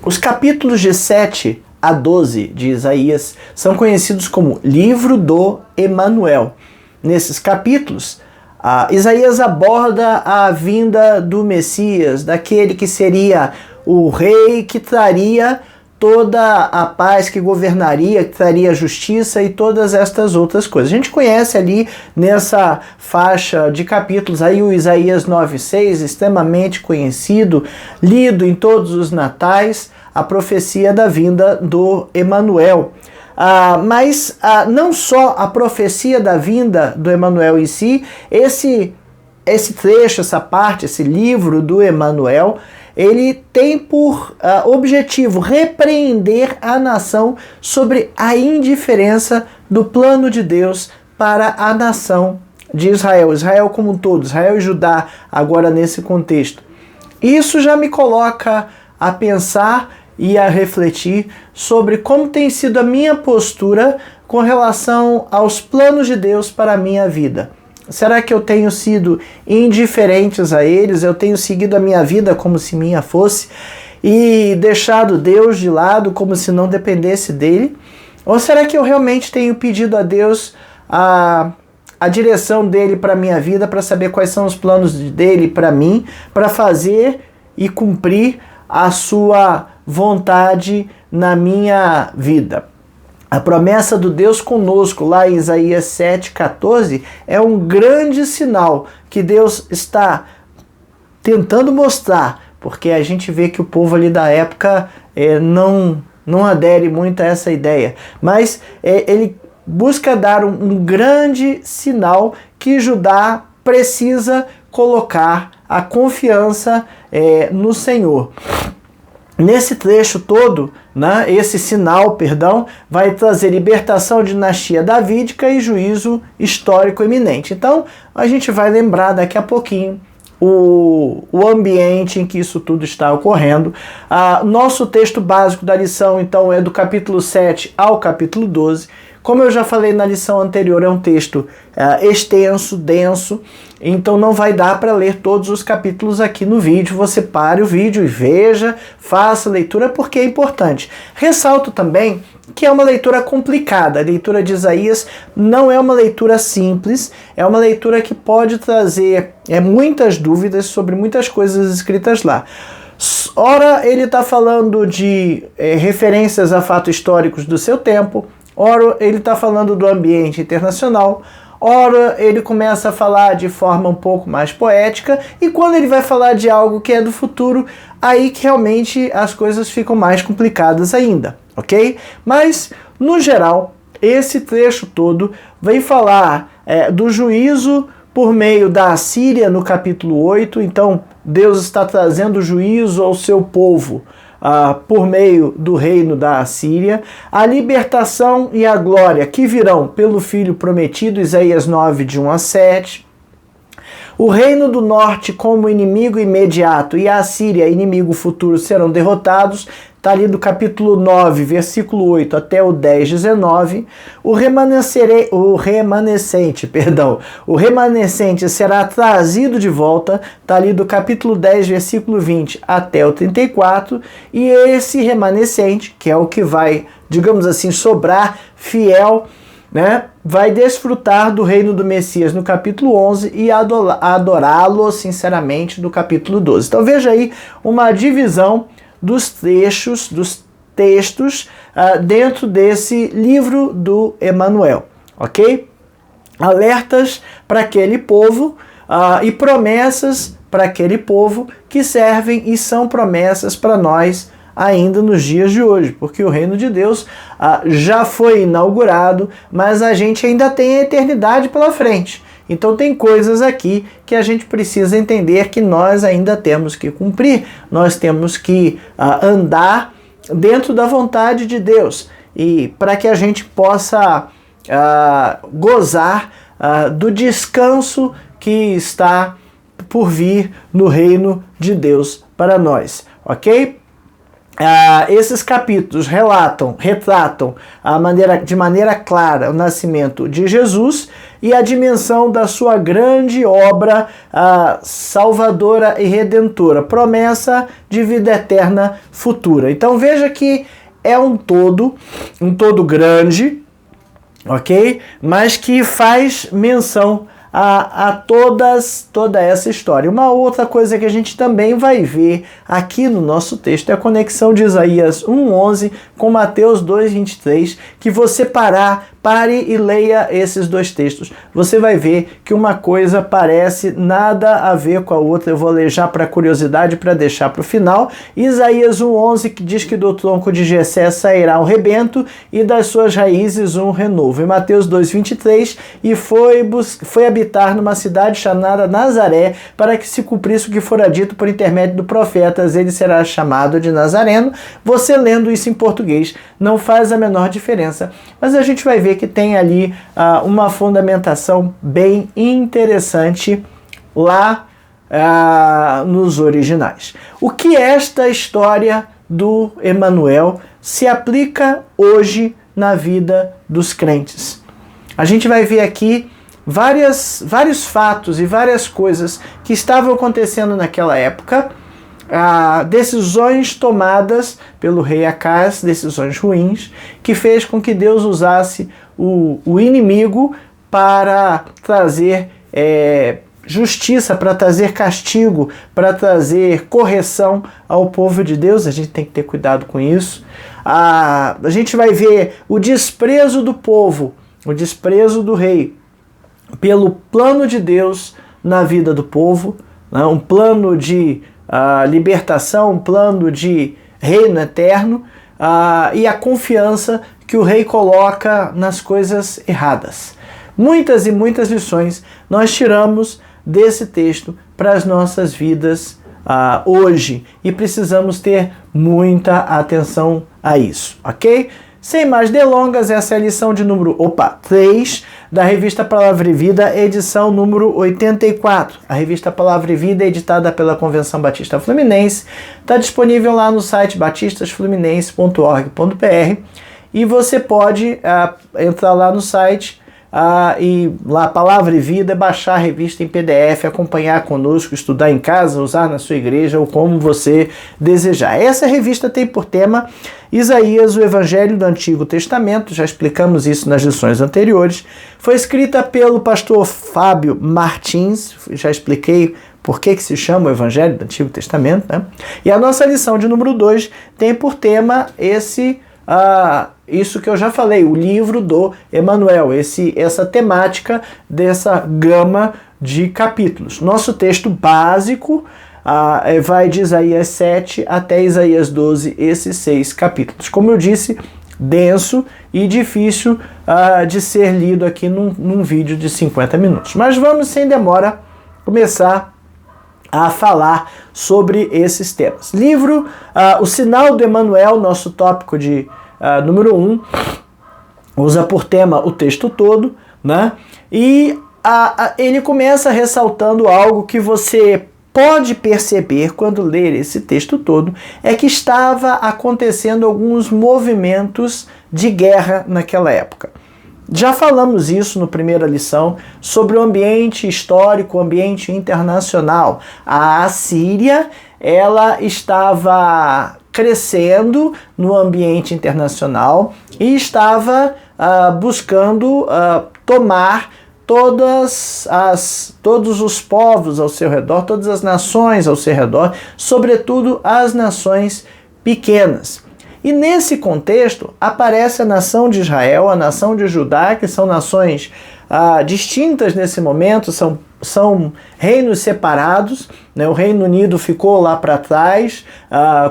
Os capítulos de 7 a 12 de Isaías são conhecidos como Livro do Emanuel. Nesses capítulos, Isaías aborda a vinda do Messias, daquele que seria o rei que traria toda a paz, que governaria, que traria justiça e todas estas outras coisas. A gente conhece ali nessa faixa de capítulos aí o Isaías 9:6, extremamente conhecido, lido em todos os natais, a profecia da vinda do Emanuel. Mas não só a profecia da vinda do Emanuel em si, esse trecho, essa parte, esse livro do Emanuel, ele tem por objetivo repreender a nação sobre a indiferença do plano de Deus para a nação de Israel. Israel como um todo, Israel e Judá, agora nesse contexto. Isso já me coloca a pensar e a refletir sobre como tem sido a minha postura com relação aos planos de Deus para a minha vida. Será que eu tenho sido indiferentes a eles? Eu tenho seguido a minha vida como se minha fosse e deixado Deus de lado como se não dependesse dele? Ou será que eu realmente tenho pedido a Deus a direção dele para a minha vida, para saber quais são os planos dele para mim, para fazer e cumprir a sua vontade na minha vida? A promessa do Deus conosco, lá em Isaías 7,14, é um grande sinal que Deus está tentando mostrar, porque a gente vê que o povo ali da época não adere muito a essa ideia, mas ele busca dar um grande sinal que Judá precisa colocar a confiança no Senhor. Nesse trecho todo, esse sinal, vai trazer libertação de dinastia davídica e juízo histórico eminente. Então, a gente vai lembrar daqui a pouquinho o ambiente em que isso tudo está ocorrendo. Nosso texto básico da lição, então, é do capítulo 7 ao capítulo 12. Como eu já falei na lição anterior, é um texto extenso, denso, então não vai dar para ler todos os capítulos aqui no vídeo. Você pare o vídeo e veja, faça a leitura, porque é importante. Ressalto também que é uma leitura complicada. A leitura de Isaías não é uma leitura simples, é uma leitura que pode trazer muitas dúvidas sobre muitas coisas escritas lá. Ora, ele está falando de referências a fatos históricos do seu tempo, ora, ele está falando do ambiente internacional, ora, ele começa a falar de forma um pouco mais poética, e quando ele vai falar de algo que é do futuro, aí que realmente as coisas ficam mais complicadas ainda, ok? Mas, no geral, esse trecho todo vem falar do juízo por meio da Assíria no capítulo 8, então Deus está trazendo juízo ao seu povo por meio do reino da Assíria, a libertação e a glória que virão pelo Filho prometido, Isaías 9, de 1 a 7, o reino do norte como inimigo imediato e a Assíria, inimigo futuro, serão derrotados, está ali do capítulo 9, versículo 8 até o 10, 19, o remanescente será trazido de volta, está ali do capítulo 10, versículo 20 até o 34, e esse remanescente, que é o que vai, digamos assim, sobrar fiel, vai desfrutar do reino do Messias no capítulo 11 e adorá-lo sinceramente no capítulo 12. Então veja aí uma divisão dos trechos, dos textos dentro desse livro do Emanuel, ok? Alertas para aquele povo e promessas para aquele povo que servem e são promessas para nós ainda nos dias de hoje, porque o reino de Deus já foi inaugurado, mas a gente ainda tem a eternidade pela frente. Então tem coisas aqui que a gente precisa entender que nós ainda temos que cumprir, nós temos que andar dentro da vontade de Deus, e para que a gente possa gozar do descanso que está por vir no reino de Deus para nós, ok? esses capítulos retratam de maneira clara o nascimento de Jesus e a dimensão da sua grande obra salvadora e redentora, promessa de vida eterna futura. Então veja que é um todo grande, ok? Mas que faz menção a toda essa história. Uma outra coisa que a gente também vai ver aqui no nosso texto é a conexão de Isaías 1:11 com Mateus 2:23, que você pare e leia esses dois textos. Você vai ver que uma coisa parece nada a ver com a outra. Eu vou ler já para curiosidade, para deixar para o final. Isaías 1:11, que diz que do tronco de Jessé sairá um rebento e das suas raízes um renovo. E Mateus 2:23, e foi habitar numa cidade chamada Nazaré, para que se cumprisse o que fora dito por intermédio do profetas, ele será chamado de Nazareno. Você lendo isso em português não faz a menor diferença, mas a gente vai ver que tem ali uma fundamentação bem interessante lá nos originais. O que esta história do Emanuel se aplica hoje na vida dos crentes? A gente vai ver aqui vários fatos e várias coisas que estavam acontecendo naquela época, decisões tomadas pelo rei Acás, decisões ruins, que fez com que Deus usasse o inimigo para trazer justiça, para trazer castigo, para trazer correção ao povo de Deus. A gente tem que ter cuidado com isso. A gente vai ver o desprezo do povo, o desprezo do rei pelo plano de Deus na vida do povo, né? Um plano de libertação, um plano de reino eterno, e a confiança que o rei coloca nas coisas erradas. Muitas e muitas lições nós tiramos desse texto para as nossas vidas hoje, e precisamos ter muita atenção a isso, ok? Sem mais delongas, essa é a lição de número 3 da revista Palavra e Vida, edição número 84. A revista Palavra e Vida é editada pela Convenção Batista Fluminense, está disponível lá no site batistasfluminense.org.br, e você pode entrar lá no site e lá Palavra e Vida, baixar a revista em PDF, acompanhar conosco, estudar em casa, usar na sua igreja ou como você desejar. Essa revista tem por tema Isaías, o Evangelho do Antigo Testamento, já explicamos isso nas lições anteriores. Foi escrita pelo pastor Fábio Martins, já expliquei por que se chama o Evangelho do Antigo Testamento, né? E a nossa lição de número 2 tem por tema isso que eu já falei, o livro do Emanuel, essa temática dessa gama de capítulos. Nosso texto básico vai de Isaías 7 até Isaías 12, esses 6 capítulos. Como eu disse, denso e difícil de ser lido aqui num vídeo de 50 minutos. Mas vamos, sem demora, começar a falar sobre esses temas. Livro, o sinal do Emanuel, nosso tópico de número 1, usa por tema o texto todo, né? E ele começa ressaltando algo que você pode perceber quando ler esse texto todo, é que estava acontecendo alguns movimentos de guerra naquela época. Já falamos isso na primeira lição sobre o ambiente histórico, o ambiente internacional. A Assíria, ela estava crescendo no ambiente internacional e estava buscando tomar todos os povos ao seu redor, todas as nações ao seu redor, sobretudo as nações pequenas. E nesse contexto aparece a nação de Israel, a nação de Judá, que são nações distintas nesse momento, são reinos separados, né? O Reino Unido ficou lá para trás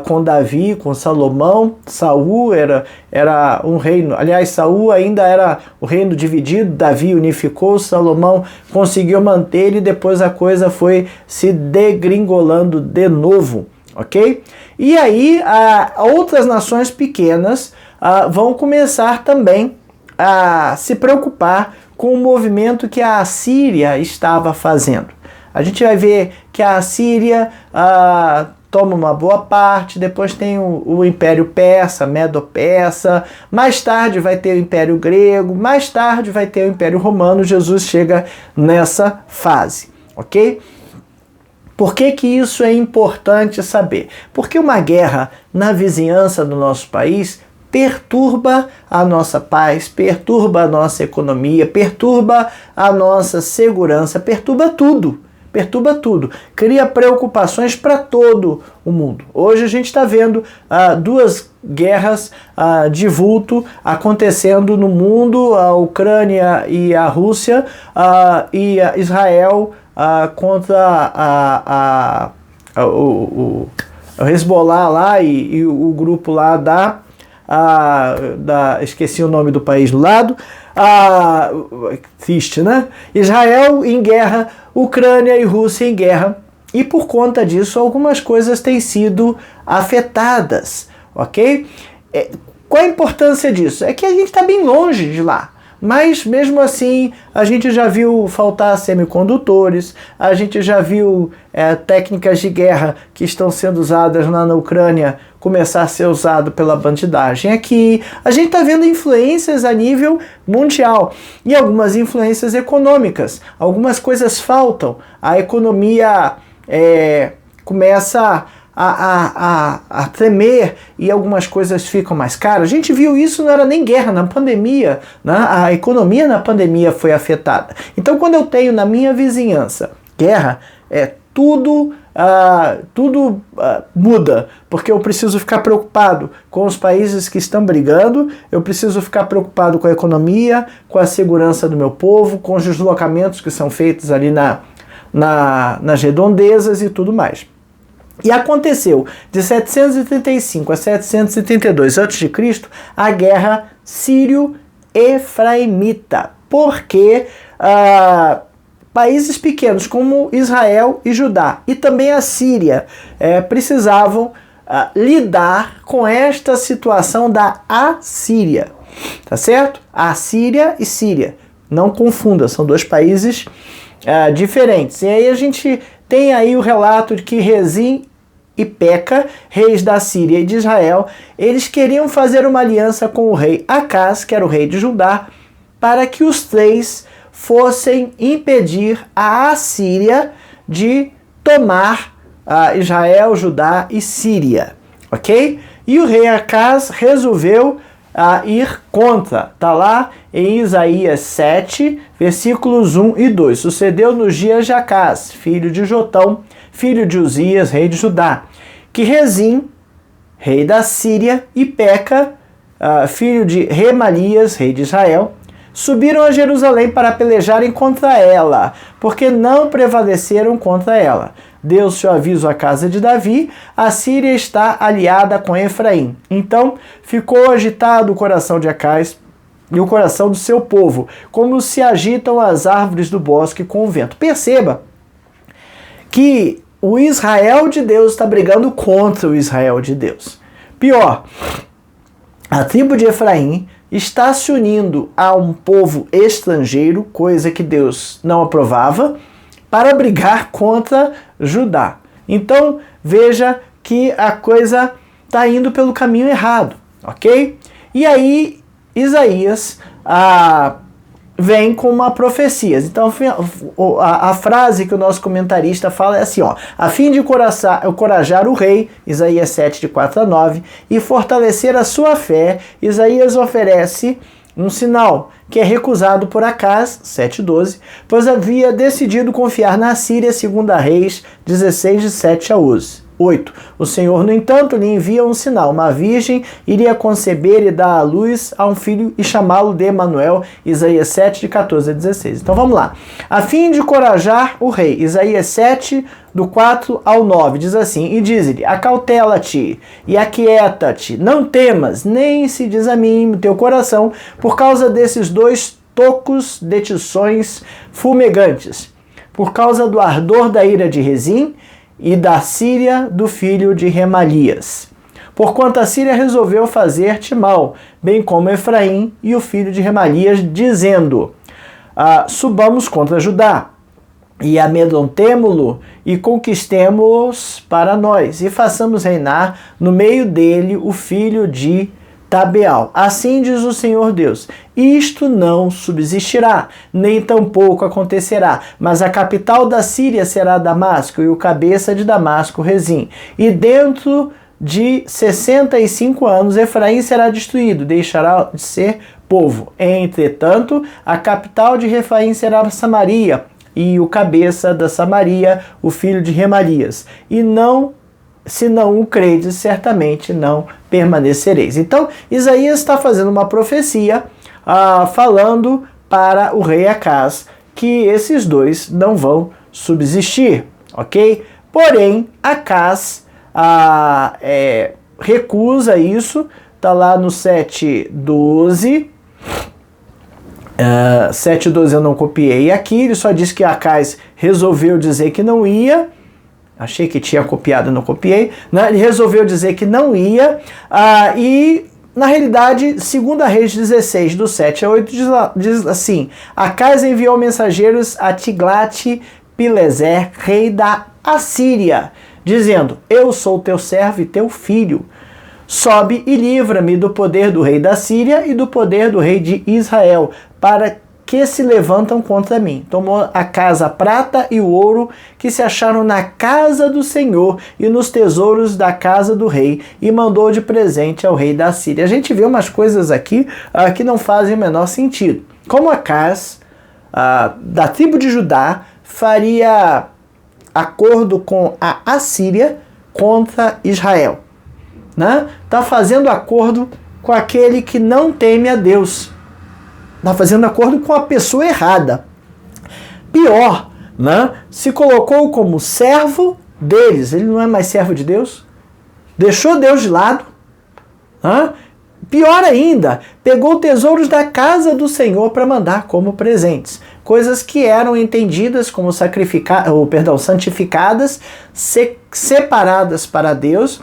com Davi, com Salomão. Saul era um reino, aliás, Saul ainda era o reino dividido, Davi unificou, Salomão conseguiu manter e depois a coisa foi se degringolando de novo, ok? E aí outras nações pequenas vão começar também a se preocupar com o movimento que a Assíria estava fazendo. A gente vai ver que a Assíria toma uma boa parte, depois tem o Império Persa, Medo-Persa, mais tarde vai ter o Império Grego, mais tarde vai ter o Império Romano. Jesus chega nessa fase, ok? Por que que isso é importante saber? Porque uma guerra na vizinhança do nosso país perturba a nossa paz, perturba a nossa economia, perturba a nossa segurança, perturba tudo. Perturba tudo, cria preocupações para todo o mundo. Hoje a gente está vendo duas guerras de vulto acontecendo no mundo, a Ucrânia e a Rússia, e a Israel contra o Hezbollah lá e o grupo lá esqueci o nome do país do lado, triste, né? Israel em guerra, Ucrânia e Rússia em guerra, e por conta disso algumas coisas têm sido afetadas, ok? Qual a importância disso? É que a gente está bem longe de lá. Mas mesmo assim, a gente já viu faltar semicondutores, a gente já viu técnicas de guerra que estão sendo usadas lá na Ucrânia começar a ser usado pela bandidagem aqui. A gente está vendo influências a nível mundial e algumas influências econômicas. Algumas coisas faltam, a economia começa a tremer e algumas coisas ficam mais caras. A gente viu isso, não era nem guerra, na pandemia, né? A economia na pandemia foi afetada. Então quando eu tenho na minha vizinhança guerra, tudo muda, porque eu preciso ficar preocupado com os países que estão brigando, eu preciso ficar preocupado com a economia, com a segurança do meu povo, com os deslocamentos que são feitos ali nas redondezas e tudo mais. E aconteceu de 735 a 732 a.C. a guerra sírio-efraimita, porque países pequenos como Israel e Judá e também a Síria precisavam lidar com esta situação da Assíria, tá certo? Assíria e Síria, não confunda, são dois países diferentes. E aí a gente tem aí o relato de que Rezim e Peca, reis da Síria e de Israel, eles queriam fazer uma aliança com o rei Acaz, que era o rei de Judá, para que os três fossem impedir a Assíria de tomar Israel, Judá e Síria, ok? E o rei Acaz resolveu ir contra. Está lá em Isaías 7, versículos 1 e 2. Sucedeu nos dias de Acaz, filho de Jotão, filho de Uzias, rei de Judá, que Rezim, rei da Síria, e Peca, filho de Remalias, rei de Israel, subiram a Jerusalém para pelejarem contra ela, porque não prevaleceram contra ela. Deu-se o aviso à casa de Davi, a Síria está aliada com Efraim. Então ficou agitado o coração de Acaz e o coração do seu povo, como se agitam as árvores do bosque com o vento. Perceba que o Israel de Deus está brigando contra o Israel de Deus. Pior, a tribo de Efraim está se unindo a um povo estrangeiro, coisa que Deus não aprovava, para brigar contra Judá. Então, veja que a coisa está indo pelo caminho errado, ok? E aí, Isaías vem com uma profecia. Então, a frase que o nosso comentarista fala é assim, a fim de encorajar o rei, Isaías 7, de 4 a 9, e fortalecer a sua fé, Isaías oferece um sinal que é recusado por Acaz, 7:12, pois havia decidido confiar na Síria, 2 Reis 16, de 7 a 8. O Senhor, no entanto, lhe envia um sinal. Uma virgem iria conceber e dar à luz a um filho e chamá-lo de Emanuel, Isaías 7, de 14 a 16. Então vamos lá. A fim de encorajar o rei, Isaías 7, do 4 ao 9, diz assim: E diz-lhe, acautela-te e aquieta-te, não temas, nem se desanime o teu coração por causa desses dois tocos de tições fumegantes, por causa do ardor da ira de Rezim e da Síria do filho de Remalias. Porquanto a Síria resolveu fazer-te mal, bem como Efraim e o filho de Remalias, dizendo, subamos contra Judá. e amedrontemo-lo e conquistemo-os para nós, e façamos reinar no meio dele o filho de Tabeal. Assim diz o Senhor Deus: isto não subsistirá, nem tampouco acontecerá, mas a capital da Síria será Damasco, e o cabeça de Damasco Rezim. E dentro de 65 anos Efraim será destruído, deixará de ser povo. Entretanto, a capital de Efraim será Samaria, e o cabeça da Samaria, o filho de Remalias. E não, se não o credes, certamente não permanecereis. Então, Isaías está fazendo uma profecia falando para o rei Acaz que esses dois não vão subsistir, ok? Porém, Acaz recusa isso, está lá no 7:12. 7:12 eu não copiei aqui, ele só disse que Acaz resolveu dizer que não ia. Achei que tinha copiado, não copiei. Né? Ele resolveu dizer que não ia. E, na realidade, 2 Reis 16, do 7 a 8, diz assim: Acaz enviou mensageiros a Tiglat-Pileser, rei da Assíria, dizendo: eu sou teu servo e teu filho. Sobe e livra-me do poder do rei da Síria e do poder do rei de Israel, para que se levantam contra mim. Tomou Acaz a prata e o ouro que se acharam na casa do Senhor e nos tesouros da casa do rei, e mandou de presente ao rei da Síria. A gente vê umas coisas aqui que não fazem o menor sentido. Como Acaz, da tribo de Judá, faria acordo com a Assíria contra Israel. Está fazendo acordo com aquele que não teme a Deus. Está fazendo acordo com a pessoa errada. Pior, se colocou como servo deles. Ele não é mais servo de Deus. Deixou Deus de lado. Pior ainda, pegou tesouros da casa do Senhor para mandar como presentes. Coisas que eram entendidas como santificadas, separadas para Deus.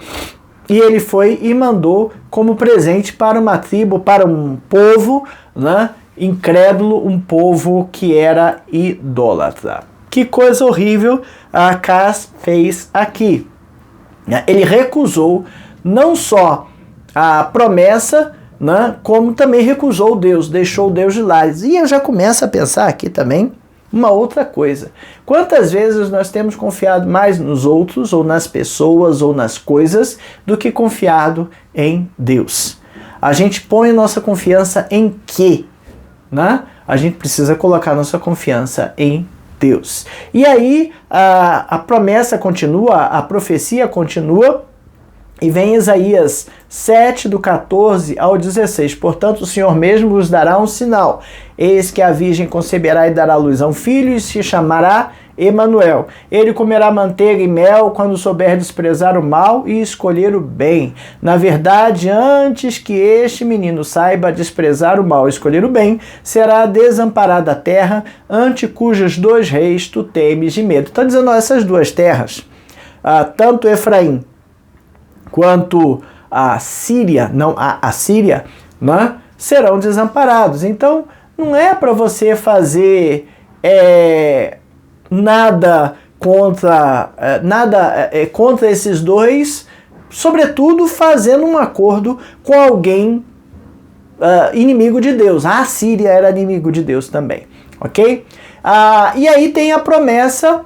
E ele foi e mandou como presente para uma tribo, para um povo, incrédulo, um povo que era idólatra. Que coisa horrível Acaz fez aqui. Ele recusou não só a promessa, como também recusou Deus, deixou Deus de lado. E eu já começo a pensar aqui também uma outra coisa. Quantas vezes nós temos confiado mais nos outros, ou nas pessoas, ou nas coisas, do que confiado em Deus? A gente põe nossa confiança em quê? A gente precisa colocar nossa confiança em Deus. E aí a promessa continua, a profecia continua, e vem Isaías 7, do 14 ao 16. Portanto, o Senhor mesmo vos dará um sinal. Eis que a virgem conceberá e dará à luz a um filho, e se chamará Emanuel. Ele comerá manteiga e mel quando souber desprezar o mal e escolher o bem. Na verdade, antes que este menino saiba desprezar o mal e escolher o bem, será desamparada a terra, ante cujas 2 reis tu temes de medo. Está dizendo, essas 2 terras, tanto Efraim quanto a Síria, serão desamparados. Então, não é para você fazer nada contra esses dois, sobretudo fazendo um acordo com alguém inimigo de Deus. A Síria era inimigo de Deus também, ok? E aí tem a promessa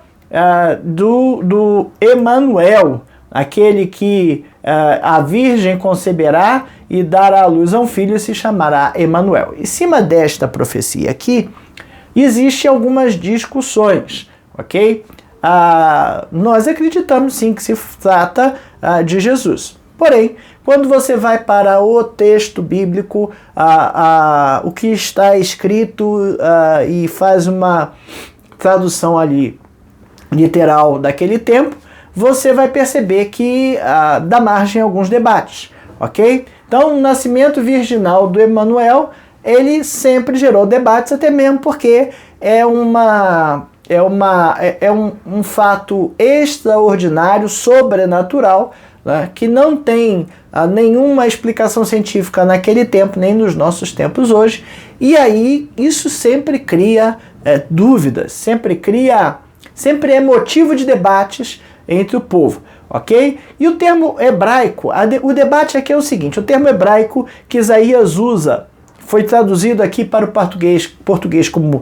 do Emanuel, aquele que a virgem conceberá e dará à luz a um filho e se chamará Emanuel. Em cima desta profecia aqui, existem algumas discussões, ok? Nós acreditamos sim que se trata de Jesus. Porém, quando você vai para o texto bíblico, o que está escrito e faz uma tradução ali literal daquele tempo, você vai perceber que dá margem a alguns debates, ok? Então, o nascimento virginal do Emanuel, ele sempre gerou debates, até mesmo porque é um fato extraordinário, sobrenatural, que não tem nenhuma explicação científica naquele tempo, nem nos nossos tempos hoje. E aí, isso sempre cria dúvidas, sempre cria sempre é motivo de debates entre o povo, ok? E o termo hebraico, o debate aqui é o seguinte, o termo hebraico que Isaías usa, foi traduzido aqui para o português como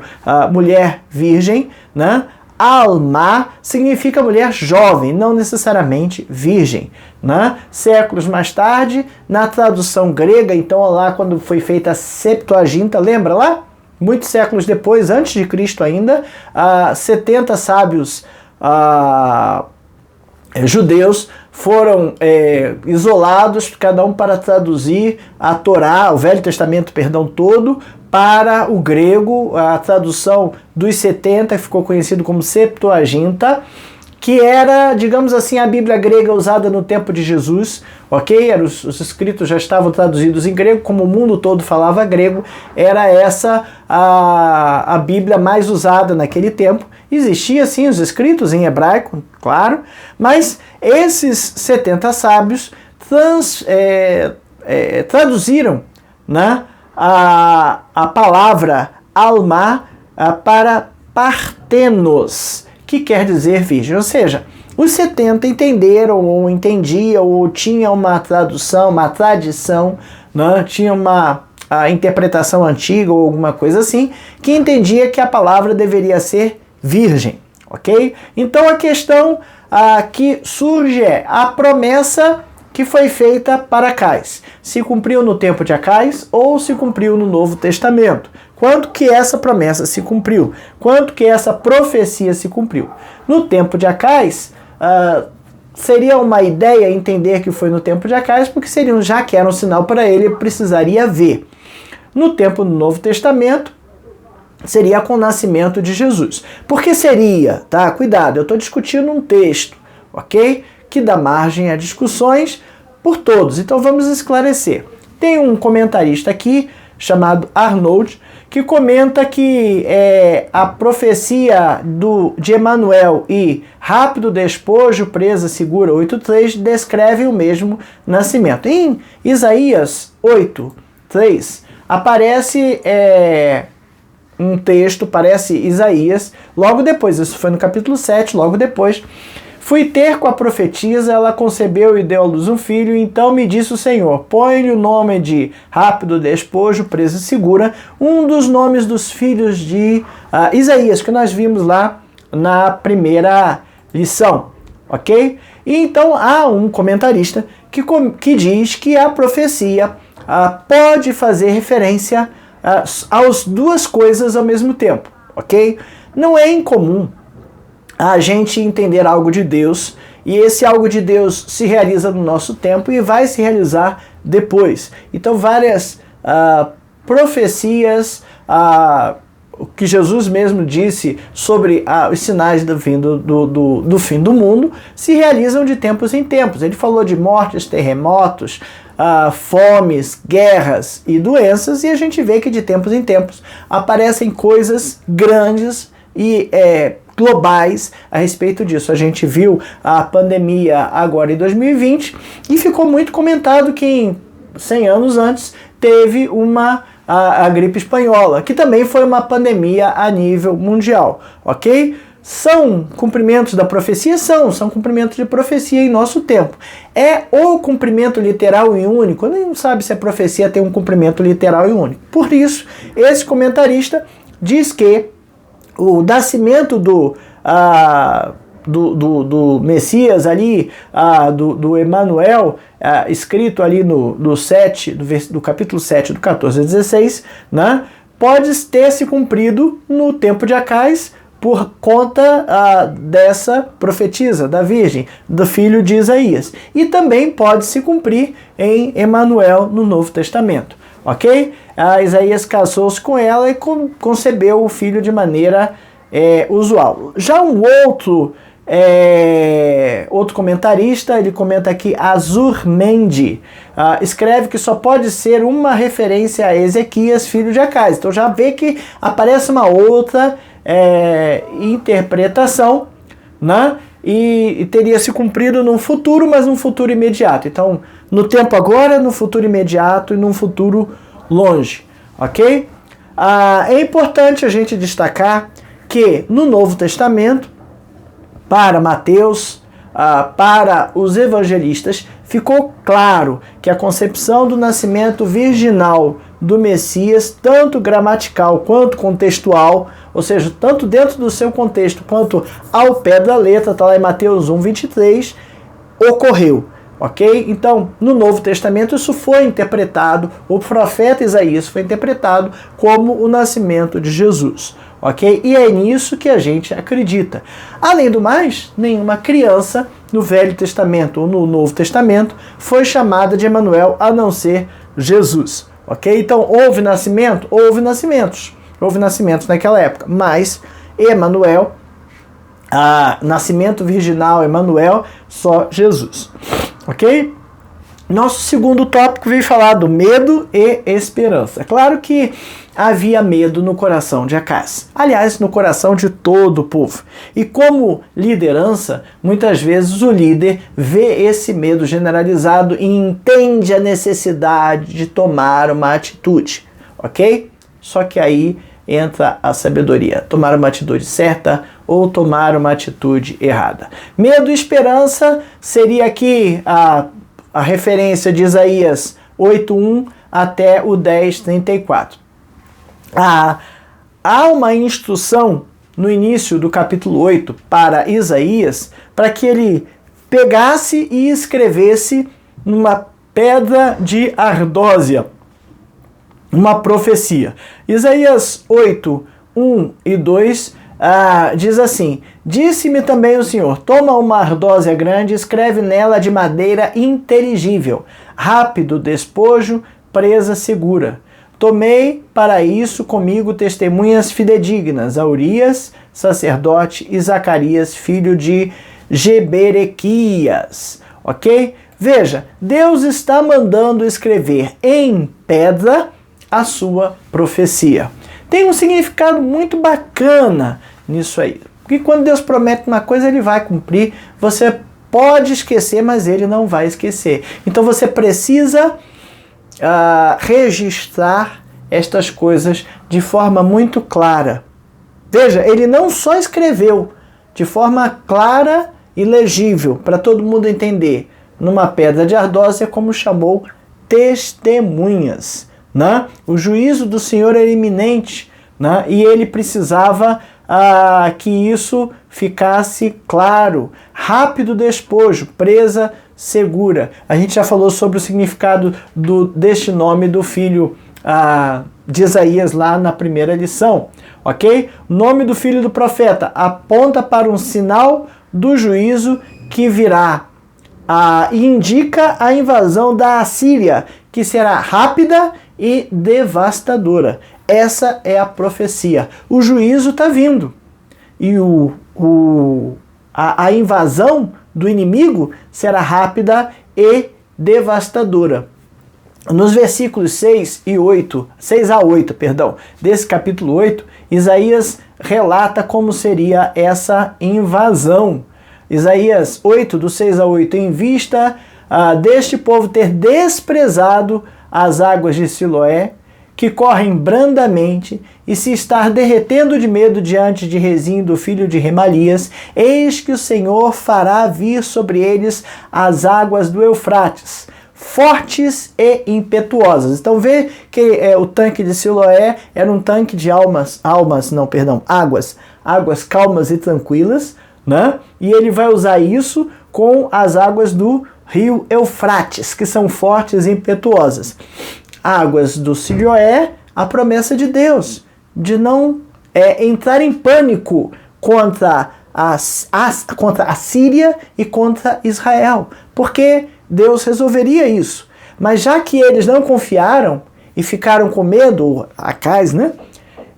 mulher virgem, né? Alma significa mulher jovem, não necessariamente virgem, né? Séculos mais tarde, na tradução grega, então lá quando foi feita a Septuaginta, lembra lá? Muitos séculos depois, antes de Cristo ainda, 70 sábios judeus foram isolados, cada um para traduzir a Torá, o Velho Testamento, perdão, todo, para o grego. A tradução dos 70 ficou conhecido como Septuaginta, que era, digamos assim, a Bíblia grega usada no tempo de Jesus, ok? Os escritos já estavam traduzidos em grego, como o mundo todo falava grego, era essa a Bíblia mais usada naquele tempo. Existia, sim, os escritos em hebraico, claro, mas esses 70 sábios traduziram, né, a palavra alma para partenos, que quer dizer virgem. Ou seja, os 70 entenderam, ou entendiam, ou tinham uma tradução, uma tradição, né, tinha a interpretação antiga ou alguma coisa assim, que entendia que a palavra deveria ser virgem, ok? Então a questão que surge é a promessa que foi feita para Acais. Se cumpriu no tempo de Acais ou se cumpriu no Novo Testamento? Quanto que essa promessa se cumpriu? Quanto que essa profecia se cumpriu? No tempo de Acais, seria uma ideia entender que foi no tempo de Acais, porque já que era um sinal para ele precisaria ver. No tempo do Novo Testamento, seria com o nascimento de Jesus. Por que seria? Tá? Cuidado, eu estou discutindo um texto, ok? Que dá margem a discussões por todos. Então vamos esclarecer. Tem um comentarista aqui, chamado Arnold, que comenta que a profecia de Emanuel e rápido despojo, presa segura 8.3, descrevem o mesmo nascimento. Em Isaías 8.3, aparece um texto, parece Isaías, logo depois, isso foi no capítulo 7, logo depois, fui ter com a profetisa, ela concebeu e deu à luz um filho, então me disse o Senhor, põe-lhe o nome de rápido despojo, presa segura, um dos nomes dos filhos de Isaías, que nós vimos lá na primeira lição, ok? E então há um comentarista que diz que a profecia pode fazer referência às duas coisas ao mesmo tempo, ok? Não é incomum a gente entender algo de Deus e esse algo de Deus se realiza no nosso tempo e vai se realizar depois. Então várias profecias, o que Jesus mesmo disse sobre os sinais do fim do mundo se realizam de tempos em tempos. Ele falou de mortes, terremotos, fomes, guerras e doenças, e a gente vê que de tempos em tempos aparecem coisas grandes e globais a respeito disso. A gente viu a pandemia agora em 2020 e ficou muito comentado que 100 anos antes teve a gripe espanhola, que também foi uma pandemia a nível mundial, ok? São cumprimentos da profecia? São cumprimentos de profecia em nosso tempo. É o cumprimento literal e único? Nem sabe se a profecia tem um cumprimento literal e único. Por isso, esse comentarista diz que o nascimento do Messias ali, do Emanuel, escrito ali no 7, do capítulo 7, do 14 a 16, né, pode ter se cumprido no tempo de Acais, por conta dessa profetisa, da Virgem, do filho de Isaías. E também pode se cumprir em Emanuel no Novo Testamento, ok? Isaías casou-se com ela e concebeu o filho de maneira usual. Já um outro comentarista, ele comenta aqui, Azur Mendi, escreve que só pode ser uma referência a Ezequias, filho de Acais. Então já vê que aparece uma outra interpretação, né? E teria se cumprido num futuro, mas num futuro imediato. Então, no tempo agora, no futuro imediato e num futuro longe, ok? É importante a gente destacar que no Novo Testamento para Mateus, para os evangelistas, ficou claro que a concepção do nascimento virginal do Messias, tanto gramatical quanto contextual, ou seja, tanto dentro do seu contexto quanto ao pé da letra, está lá em Mateus 1:23, ocorreu. Ok? Então, no Novo Testamento isso foi interpretado, o profeta Isaías foi interpretado como o nascimento de Jesus. Ok? E é nisso que a gente acredita. Além do mais, nenhuma criança no Velho Testamento ou no Novo Testamento foi chamada de Emanuel a não ser Jesus. Ok? Então, houve nascimento? Houve nascimentos. Houve nascimentos naquela época. Mas, Emanuel, nascimento virginal, Emanuel, só Jesus. Ok? Nosso segundo tópico veio falar do medo e esperança. É claro que havia medo no coração de Acás. Aliás, no coração de todo o povo. E como liderança, muitas vezes o líder vê esse medo generalizado e entende a necessidade de tomar uma atitude. Ok? Só que aí entra a sabedoria. Tomar uma atitude certa ou tomar uma atitude errada. Medo e esperança seria aqui a referência de Isaías 8:1 até o 10:34. Há uma instrução no início do capítulo 8 para Isaías para que ele pegasse e escrevesse numa pedra de ardósia uma profecia. Isaías 8:1 e 2 diz assim: Disse-me também o Senhor, toma uma ardósia grande, escreve nela de madeira inteligível, rápido despojo, presa segura. Tomei para isso comigo testemunhas fidedignas, a Urias, sacerdote, e Zacarias, filho de Geberequias. Ok? Veja, Deus está mandando escrever em pedra a sua profecia. Tem um significado muito bacana nisso aí. Porque quando Deus promete uma coisa, Ele vai cumprir. Você pode esquecer, mas Ele não vai esquecer. Então você precisa registrar estas coisas de forma muito clara. Veja, Ele não só escreveu de forma clara e legível, para todo mundo entender, numa pedra de ardósia, como chamou testemunhas. Né? O juízo do Senhor era iminente, né? E ele precisava que isso ficasse claro. Rápido despojo, presa segura. A gente já falou sobre o significado deste nome do filho de Isaías lá na primeira lição. Ok? O nome do filho do profeta aponta para um sinal do juízo que virá. E indica a invasão da Assíria, que será rápida e devastadora. Essa é a profecia. O juízo está vindo. E a invasão do inimigo será rápida e devastadora. Nos versículos 6 a 8, desse capítulo 8, Isaías relata como seria essa invasão. Isaías 8, do 6 a 8, em vista deste povo ter desprezado as águas de Siloé, que correm brandamente, e se estar derretendo de medo diante de Rezim, do filho de Remalias, eis que o Senhor fará vir sobre eles as águas do Eufrates, fortes e impetuosas. Então vê que o tanque de Siloé era um tanque de águas calmas e tranquilas, né? E ele vai usar isso com as águas do rio Eufrates, que são fortes e impetuosas. Águas do Siloé, a promessa de Deus de não entrar em pânico contra a Síria e contra Israel, porque Deus resolveria isso. Mas já que eles não confiaram e ficaram com medo, Acás, né?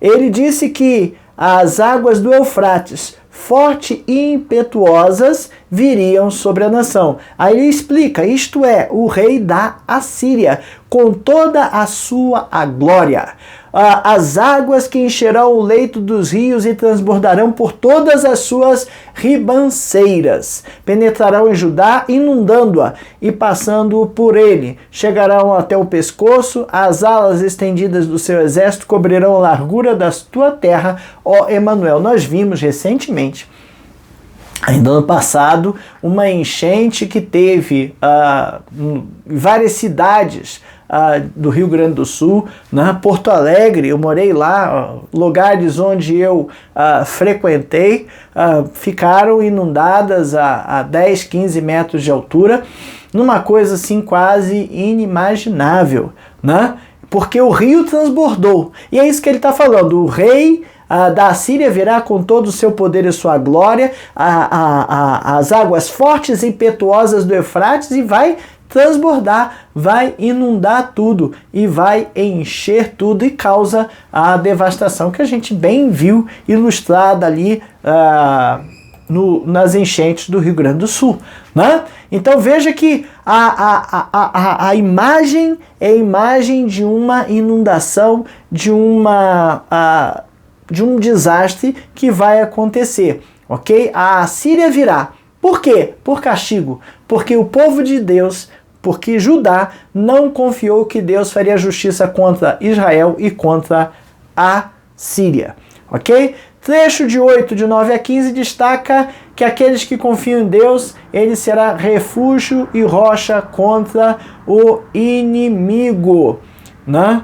Ele disse que as águas do Eufrates, fortes e impetuosas, viriam sobre a nação. Aí ele explica, isto é, o rei da Assíria, com toda a sua glória. As águas que encherão o leito dos rios e transbordarão por todas as suas ribanceiras. Penetrarão em Judá, inundando-a e passando por ele. Chegarão até o pescoço, as alas estendidas do seu exército cobrirão a largura da tua terra, ó Emanuel. Nós vimos recentemente ainda ano passado, uma enchente que teve várias cidades do Rio Grande do Sul, né? Porto Alegre, eu morei lá, lugares onde eu frequentei, ficaram inundadas a 10, 15 metros de altura, numa coisa assim quase inimaginável, né? Porque o rio transbordou. E é isso que ele está falando, o rei da Assíria virá com todo o seu poder e sua glória, as águas fortes e impetuosas do Eufrates, e vai transbordar, vai inundar tudo e vai encher tudo e causa a devastação que a gente bem viu ilustrada ali nas enchentes do Rio Grande do Sul, né? Então veja que a imagem é a imagem de uma inundação, de um desastre que vai acontecer, ok? A Assíria virá. Por quê? Por castigo. Porque o povo de Deus, porque Judá não confiou que Deus faria justiça contra Israel e contra a Síria, ok? Trecho de 8, de 9 a 15, destaca que aqueles que confiam em Deus, ele será refúgio e rocha contra o inimigo, né?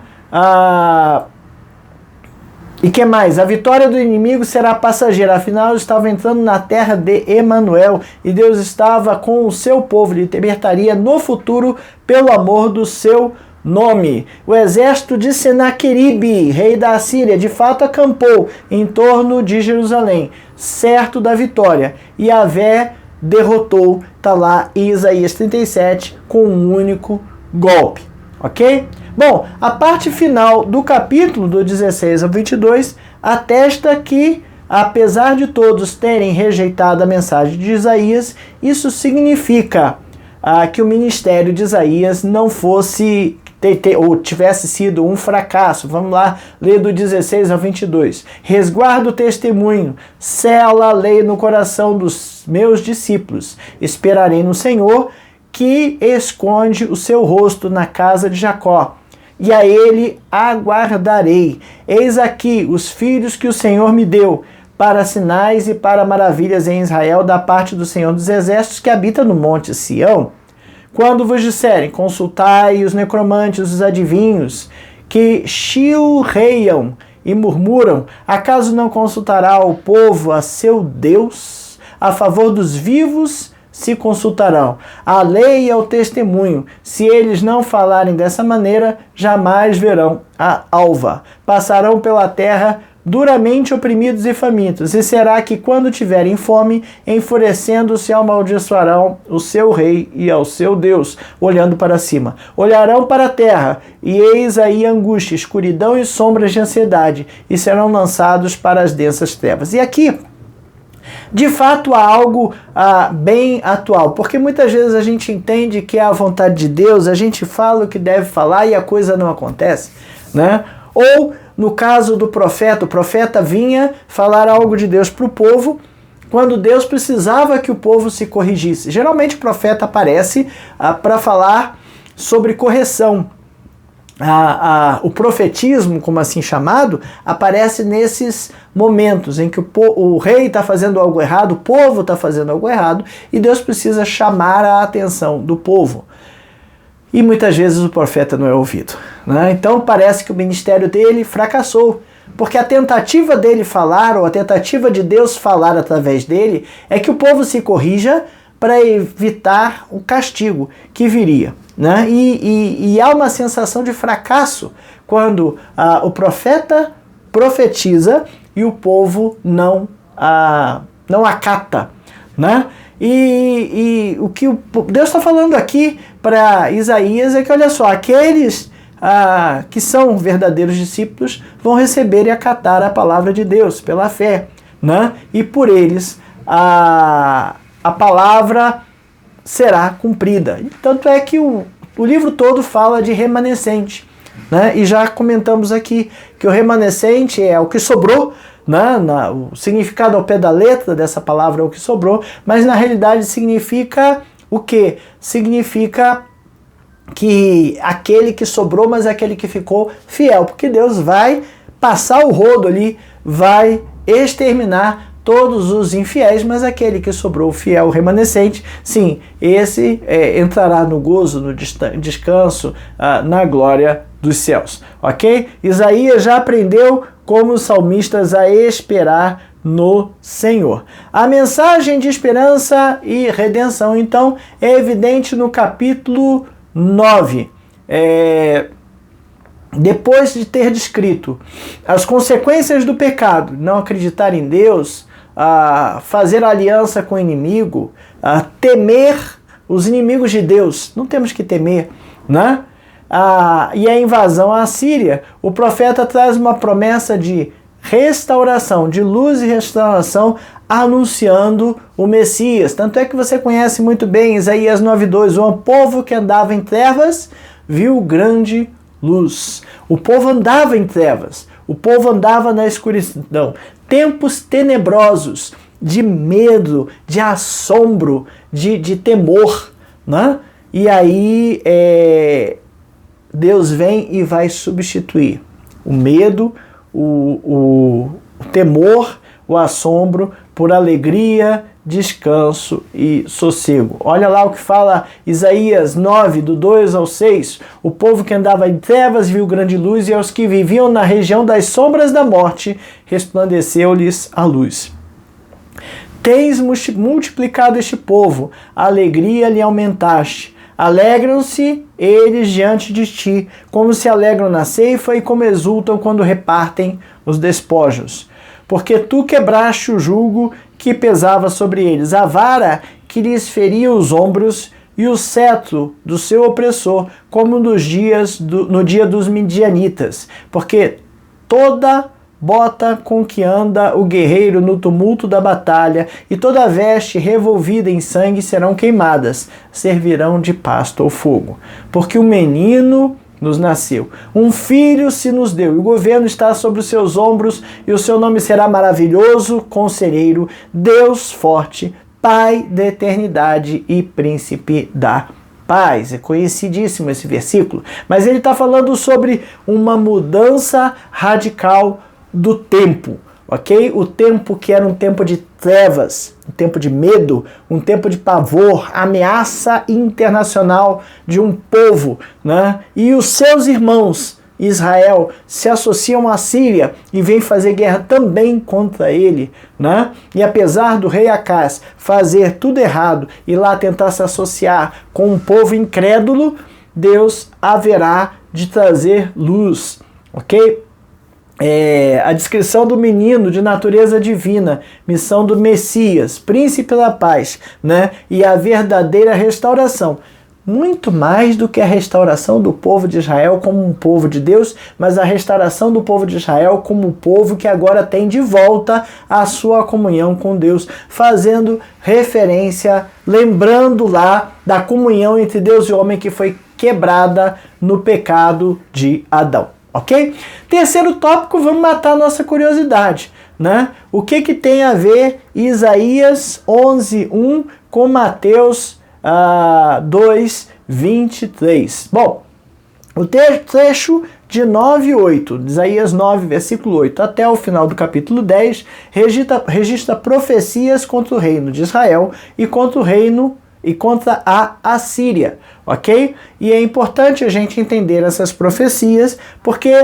E que mais? A vitória do inimigo será passageira, afinal estava entrando na terra de Emanuel e Deus estava com o seu povo, lhe libertaria no futuro pelo amor do seu nome. O exército de Senaqueribe, rei da Assíria, de fato acampou em torno de Jerusalém, certo da vitória. E Yahvé derrotou, está lá em Isaías 37, com um único golpe, ok? Bom, a parte final do capítulo, do 16 ao 22, atesta que, apesar de todos terem rejeitado a mensagem de Isaías, isso significa que o ministério de Isaías não fosse ou tivesse sido um fracasso. Vamos lá, ler do 16 ao 22. Resguarda o testemunho, sela a lei no coração dos meus discípulos. Esperarei no Senhor, que esconde o seu rosto na casa de Jacó, e a ele aguardarei. Eis aqui os filhos que o Senhor me deu, para sinais e para maravilhas em Israel, da parte do Senhor dos Exércitos, que habita no monte Sião. Quando vos disserem, consultai os necromantes, os adivinhos, que chilreiam e murmuram, acaso não consultará o povo a seu Deus? A favor dos vivos se consultarão. A lei é o testemunho. Se eles não falarem dessa maneira, jamais verão a alva. Passarão pela terra duramente oprimidos e famintos, e será que quando tiverem fome, enfurecendo-se amaldiçoarão o seu rei e ao seu Deus, olhando para cima. Olharão para a terra, e eis aí angústia, escuridão e sombras de ansiedade, e serão lançados para as densas trevas. E aqui, de fato, há algo bem atual, porque muitas vezes a gente entende que é a vontade de Deus, a gente fala o que deve falar e a coisa não acontece, né? Ou, no caso do profeta, o profeta vinha falar algo de Deus para o povo, quando Deus precisava que o povo se corrigisse. Geralmente o profeta aparece para falar sobre correção. O profetismo, como assim chamado, aparece nesses momentos em que o rei está fazendo algo errado, o povo está fazendo algo errado, e Deus precisa chamar a atenção do povo. E muitas vezes o profeta não é ouvido, né? Então parece que o ministério dele fracassou, porque a tentativa dele falar, ou a tentativa de Deus falar através dele, é que o povo se corrija para evitar o castigo que viria, né? E há uma sensação de fracasso quando o profeta profetiza e o povo não acata, né? E o que Deus está falando aqui para Isaías é que, olha só, aqueles que são verdadeiros discípulos vão receber e acatar a palavra de Deus pela fé, né? E por eles a palavra será cumprida. Tanto é que o livro todo fala de remanescente, né? E já comentamos aqui que o remanescente é o que sobrou, né? O significado ao pé da letra dessa palavra é o que sobrou, mas na realidade significa o quê? Significa que aquele que sobrou, mas aquele que ficou fiel, porque Deus vai passar o rodo ali, vai exterminar todos os infiéis, mas aquele que sobrou fiel, remanescente, sim, esse entrará no gozo, no descanso, na glória dos céus, ok? Isaías já aprendeu, como os salmistas, a esperar no Senhor. A mensagem de esperança e redenção, então, é evidente no capítulo 9. Depois de ter descrito as consequências do pecado, não acreditar em Deus, fazer aliança com o inimigo, temer os inimigos de Deus, não temos que temer, né? E a invasão à Síria, o profeta traz uma promessa de restauração, de luz e restauração, anunciando o Messias. Tanto é que você conhece muito bem Isaías 9:2, o povo que andava em trevas viu grande luz. O povo andava em trevas, o povo andava na escuridão, tempos tenebrosos, de medo, de assombro, de temor, né? E aí Deus vem e vai substituir o medo, o temor, o assombro por alegria, descanso e sossego. Olha lá o que fala Isaías 9, do 2 ao 6. O povo que andava em trevas viu grande luz, e aos que viviam na região das sombras da morte resplandeceu-lhes a luz. Tens multiplicado este povo, a alegria lhe aumentaste. Alegram-se eles diante de ti, como se alegram na ceifa e como exultam quando repartem os despojos. Porque tu quebraste o jugo que pesava sobre eles, a vara que lhes feria os ombros e o cetro do seu opressor, como no dia dos midianitas. Porque toda bota com que anda o guerreiro no tumulto da batalha e toda veste revolvida em sangue serão queimadas, servirão de pasto ao fogo. Porque o menino nos nasceu, um filho se nos deu, e o governo está sobre os seus ombros, e o seu nome será maravilhoso, conselheiro, Deus forte, Pai da eternidade e príncipe da paz. É conhecidíssimo esse versículo, mas ele está falando sobre uma mudança radical do tempo, ok? O tempo que era um tempo de trevas, um tempo de medo, um tempo de pavor, ameaça internacional de um povo, né? E os seus irmãos, Israel, se associam à Síria e vêm fazer guerra também contra ele, né? E apesar do rei Acaz fazer tudo errado e lá tentar se associar com um povo incrédulo, Deus haverá de trazer luz, ok? A descrição do menino de natureza divina, missão do Messias, príncipe da paz, né? E a verdadeira restauração. Muito mais do que a restauração do povo de Israel como um povo de Deus, mas a restauração do povo de Israel como um povo que agora tem de volta a sua comunhão com Deus, fazendo referência, lembrando lá da comunhão entre Deus e o homem que foi quebrada no pecado de Adão. Ok? Terceiro tópico, vamos matar a nossa curiosidade, né? O que tem a ver Isaías 11:1 com Mateus 2:23? Bom, o trecho de 9:8, Isaías 9, versículo 8, até o final do capítulo 10, registra profecias contra o reino de Israel e contra o reino e contra a Assíria, ok? E é importante a gente entender essas profecias porque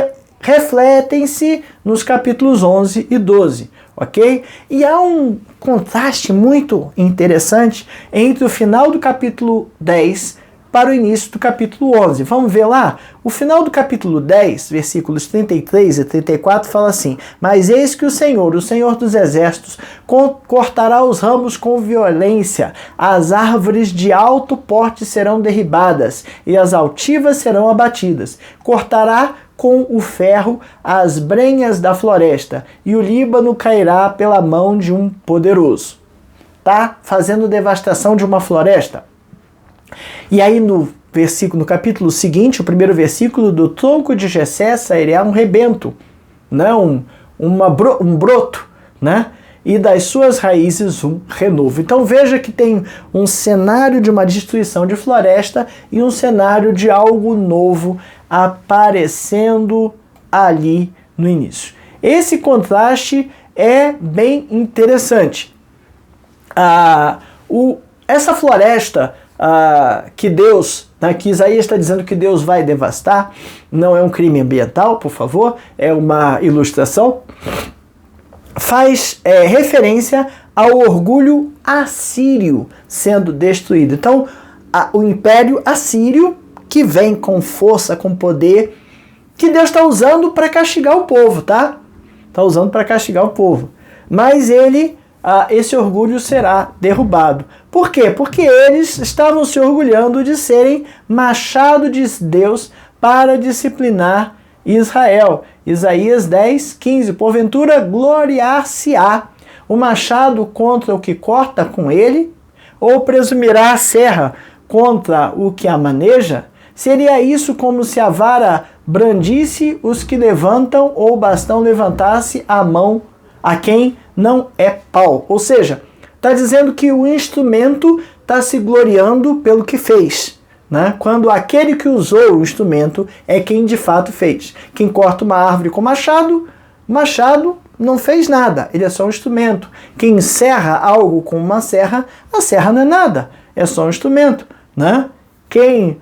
refletem-se nos capítulos 11 e 12, ok? E há um contraste muito interessante entre o final do capítulo 10 para o início do capítulo 11. Vamos ver lá? O final do capítulo 10, versículos 33 e 34, fala assim: Mas eis que o Senhor dos exércitos, cortará os ramos com violência, as árvores de alto porte serão derribadas, e as altivas serão abatidas. Cortará com o ferro as brenhas da floresta, e o Líbano cairá pela mão de um poderoso. Tá fazendo devastação de uma floresta. E aí no capítulo seguinte, o primeiro versículo, do tronco de Jessé sairá um rebento, né? um broto, né? E das suas raízes um renovo. Então veja que tem um cenário de uma destruição de floresta e um cenário de algo novo aparecendo ali no início. Esse contraste é bem interessante. Essa floresta que Deus, que Isaías está dizendo que Deus vai devastar, não é um crime ambiental, por favor, é uma ilustração, faz referência ao orgulho assírio sendo destruído. Então, o império assírio, que vem com força, com poder, que Deus está usando para castigar o povo, tá? Está usando para castigar o povo. Mas esse orgulho será derrubado. Por quê? Porque eles estavam se orgulhando de serem machado de Deus para disciplinar Israel. Isaías 10, 15. Porventura gloriar-se-á o machado contra o que corta com ele? Ou presumirá a serra contra o que a maneja? Seria isso como se a vara brandisse os que levantam, ou o bastão levantasse a mão a quem não é pau. Ou seja, está dizendo que o instrumento está se gloriando pelo que fez, né? Quando aquele que usou o instrumento é quem de fato fez. Quem corta uma árvore com machado não fez nada, ele é só um instrumento. Quem serra algo com uma serra, a serra não é nada, é só um instrumento, né? Quem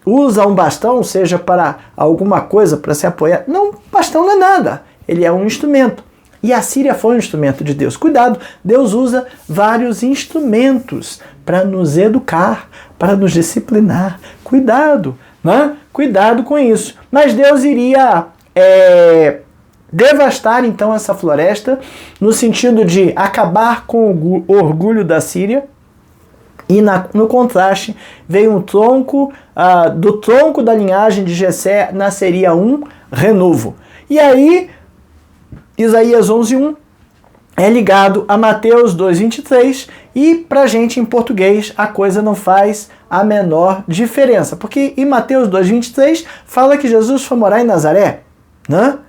usa um bastão, seja para alguma coisa, para se apoiar, não, bastão não é nada, ele é um instrumento. E a Síria foi um instrumento de Deus. Cuidado, Deus usa vários instrumentos para nos educar, para nos disciplinar. Cuidado, né? Cuidado com isso. Mas Deus iria devastar então essa floresta, no sentido de acabar com o orgulho da Síria. E no contraste, veio um tronco, do tronco da linhagem de Jessé nasceria um renovo. E aí, Isaías 11:1 é ligado a Mateus 2:23, e pra gente em português a coisa não faz a menor diferença, porque em Mateus 2:23 fala que Jesus foi morar em Nazaré, né?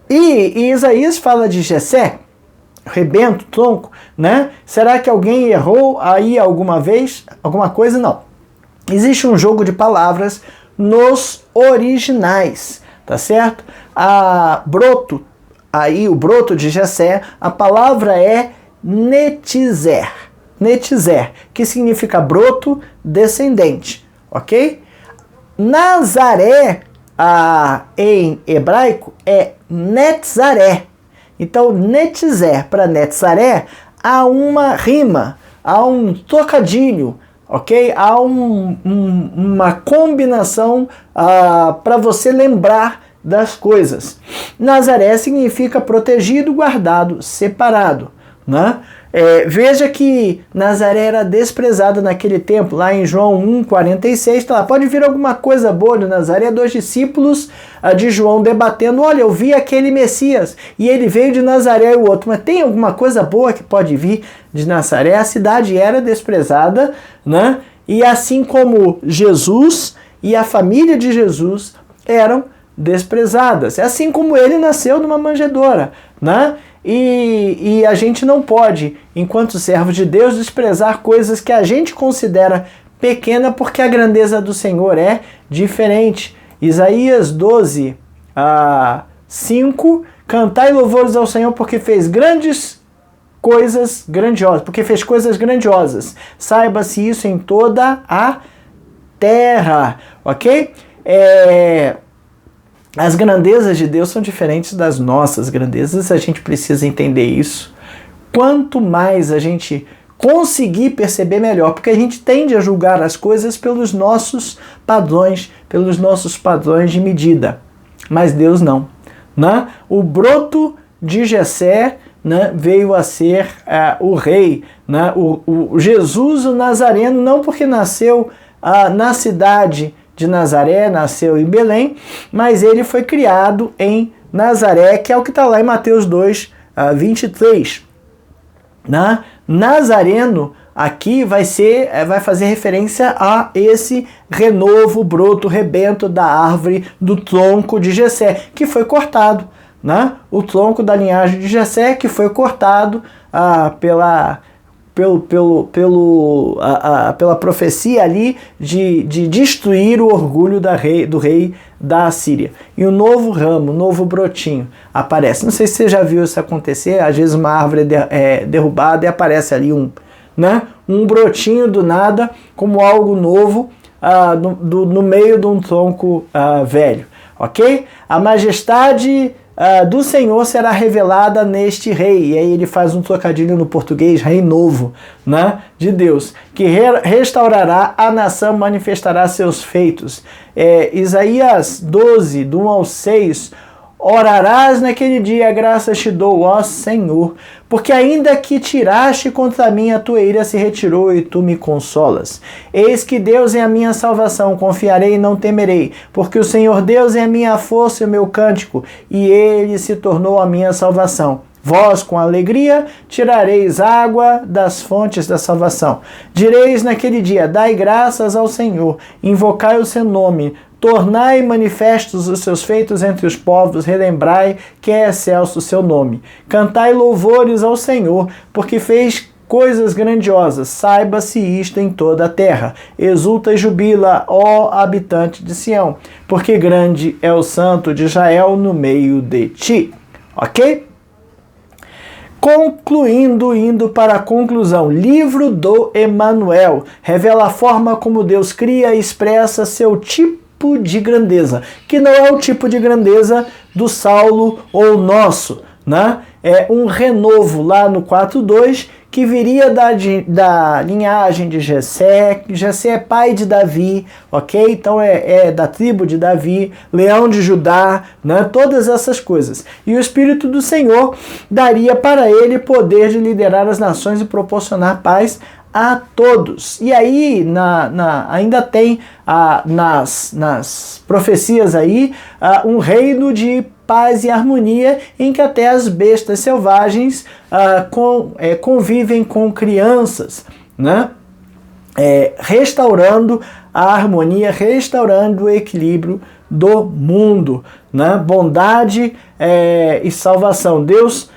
E Isaías fala de Jessé, rebento, tronco, né? Será que alguém errou aí alguma vez? Alguma coisa? Não. Existe um jogo de palavras nos originais, tá certo? Aí o broto de Jessé, a palavra é netizer, que significa broto descendente, ok? Nazaré, em hebraico, é Netzaré. Então, Netizer para Netzaré, há uma rima, há um trocadilho, ok? Há uma combinação para você lembrar das coisas. Nazaré significa protegido, guardado, separado, né? Veja que Nazaré era desprezada naquele tempo, lá em João 1,46, tá lá. Pode vir alguma coisa boa de Nazaré, dois discípulos de João debatendo, olha, eu vi aquele Messias, e ele veio de Nazaré e o outro, mas tem alguma coisa boa que pode vir de Nazaré? A cidade era desprezada, né? E assim como Jesus e a família de Jesus eram desprezadas, assim como ele nasceu numa manjedoura, né? E a gente não pode, enquanto servos de Deus, desprezar coisas que a gente considera pequena, porque a grandeza do Senhor é diferente. Isaías 12, 5, cantai louvores ao Senhor porque fez coisas grandiosas. Saiba-se isso em toda a terra, ok? As grandezas de Deus são diferentes das nossas grandezas, a gente precisa entender isso. Quanto mais a gente conseguir perceber, melhor, porque a gente tende a julgar as coisas pelos nossos padrões de medida. Mas Deus não, né? O broto de Jessé, né, veio a ser o rei, né? O Jesus, o Nazareno, não porque nasceu na cidade de Nazaré, nasceu em Belém, mas ele foi criado em Nazaré, que é o que está lá em Mateus 2:23. Né? Nazareno aqui vai fazer referência a esse renovo, broto, rebento da árvore, do tronco de Jessé, que foi cortado. Né? O tronco da linhagem de Jessé, que foi cortado pela profecia ali de destruir o orgulho do rei da Assíria. E um novo ramo, um novo brotinho aparece. Não sei se você já viu isso acontecer, às vezes uma árvore é derrubada e aparece ali um brotinho do nada, como algo novo no meio de um tronco velho. Ok? A majestade do Senhor será revelada neste rei. E aí ele faz um trocadilho no português, rei novo, de Deus, que restaurará a nação, manifestará seus feitos. Isaías 12, do 1 ao 6, orarás naquele dia, graças te dou, ó Senhor, porque ainda que tiraste contra mim, a tua ira se retirou e tu me consolas. Eis que Deus é a minha salvação, confiarei e não temerei, porque o Senhor Deus é a minha força e o meu cântico, e ele se tornou a minha salvação. Vós, com alegria, tirareis água das fontes da salvação. Direis naquele dia, dai graças ao Senhor, invocai o seu nome, tornai manifestos os seus feitos entre os povos, relembrai que é excelso o seu nome. Cantai louvores ao Senhor, porque fez coisas grandiosas, saiba-se isto em toda a terra. Exulta e jubila, ó habitante de Sião, porque grande é o santo de Israel no meio de ti. Ok? Concluindo, indo para a conclusão, livro do Emanuel revela a forma como Deus cria e expressa seu tipo de grandeza, que não é o tipo de grandeza do Saulo ou nosso, É um renovo lá no 4:2 que viria da linhagem de Jessé. Jessé é pai de Davi, ok? Então é da tribo de Davi, leão de Judá, todas essas coisas. E o Espírito do Senhor daria para ele poder de liderar as nações e proporcionar paz a todos. E aí ainda tem nas profecias aí um reino de paz e harmonia em que até as bestas selvagens convivem com crianças, restaurando a harmonia, restaurando o equilíbrio do mundo, bondade e salvação. Deus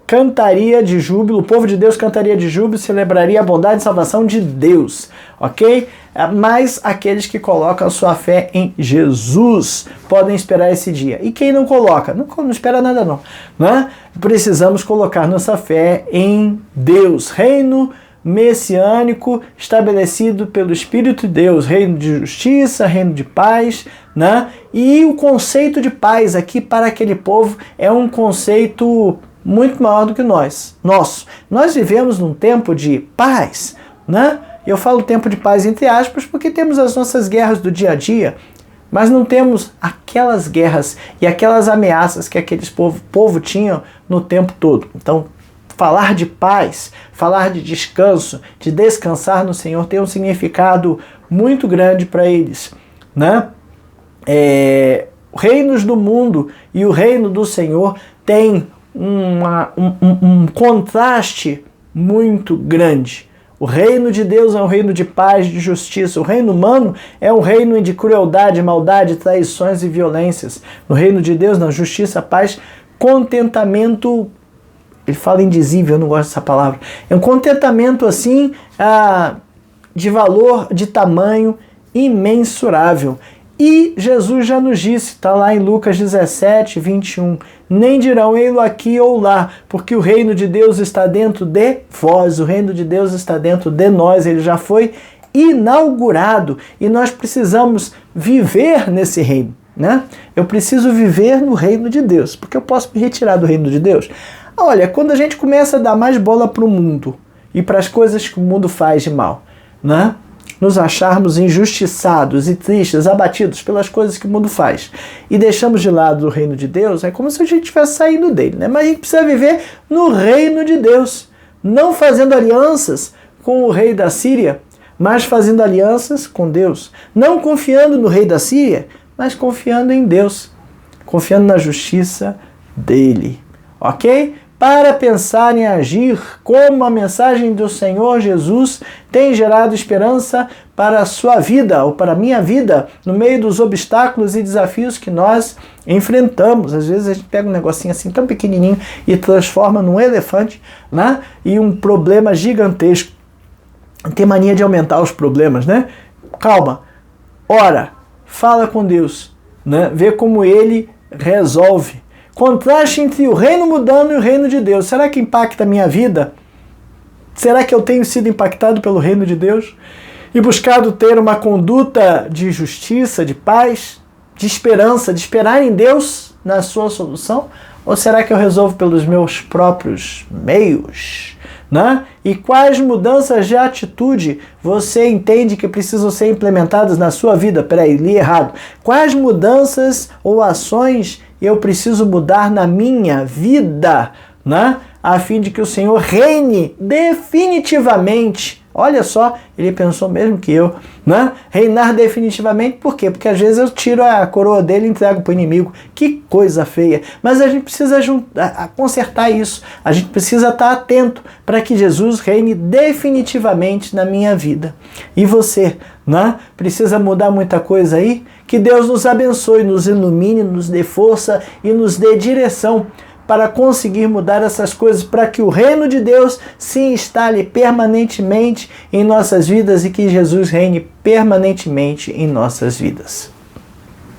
cantaria de júbilo, o povo de Deus cantaria de júbilo, celebraria a bondade e salvação de Deus, ok? Mas aqueles que colocam sua fé em Jesus podem esperar esse dia. E quem não coloca? Não espera nada não, Precisamos colocar nossa fé em Deus, reino messiânico estabelecido pelo Espírito de Deus, reino de justiça, reino de paz, E o conceito de paz aqui para aquele povo é um conceito muito maior do que nosso. Nós vivemos num tempo de paz, Eu falo tempo de paz entre aspas porque temos as nossas guerras do dia a dia, mas não temos aquelas guerras e aquelas ameaças que aqueles povo tinham no tempo todo. Então, falar de paz, falar de descanso, de descansar no Senhor tem um significado muito grande para eles, Reinos do mundo e o reino do Senhor têm um contraste muito grande. O reino de Deus é um reino de paz, de justiça. O reino humano é um reino de crueldade, maldade, traições e violências. No reino de Deus, na justiça, paz, contentamento. Ele fala indizível, eu não gosto dessa palavra. É um contentamento assim, de valor, de tamanho imensurável. E Jesus já nos disse, está lá em Lucas 17, 21, nem dirão ei-lo aqui ou lá, porque o reino de Deus está dentro de vós, o reino de Deus está dentro de nós, ele já foi inaugurado e nós precisamos viver nesse reino, Eu preciso viver no reino de Deus, porque eu posso me retirar do reino de Deus. Olha, quando a gente começa a dar mais bola para o mundo e para as coisas que o mundo faz de mal, nos acharmos injustiçados e tristes, abatidos pelas coisas que o mundo faz e deixamos de lado o reino de Deus, é como se a gente estivesse saindo dele, Mas a gente precisa viver no reino de Deus, não fazendo alianças com o rei da Síria, mas fazendo alianças com Deus, não confiando no rei da Síria, mas confiando em Deus, confiando na justiça dele. Ok? para pensar em agir como a mensagem do Senhor Jesus tem gerado esperança para a sua vida ou para a minha vida no meio dos obstáculos e desafios que nós enfrentamos. Às vezes a gente pega um negocinho assim tão pequenininho e transforma num elefante, né? E um problema gigantesco. Tem mania de aumentar os problemas, né? Calma, ora, fala com Deus, né? Vê como Ele resolve. Contraste entre o reino mudando e o reino de Deus. Será que impacta a minha vida? Será que eu tenho sido impactado pelo reino de Deus? E buscado ter uma conduta de justiça, de paz, de esperança, de esperar em Deus na sua solução? Ou será que eu resolvo pelos meus próprios meios? Né? E quais mudanças de atitude você entende que precisam ser implementadas na sua vida? Peraí, li errado. Quais mudanças ou ações eu preciso mudar na minha vida, né? A fim de que o Senhor reine definitivamente. Olha só, ele pensou mesmo que eu, né? Reinar definitivamente, por quê? Porque às vezes eu tiro a coroa dele e entrego para o inimigo. Que coisa feia. Mas a gente precisa consertar isso. A gente precisa estar atento para que Jesus reine definitivamente na minha vida. E você, né? Precisa mudar muita coisa aí? Que Deus nos abençoe, nos ilumine, nos dê força e nos dê direção para conseguir mudar essas coisas, para que o reino de Deus se instale permanentemente em nossas vidas e que Jesus reine permanentemente em nossas vidas.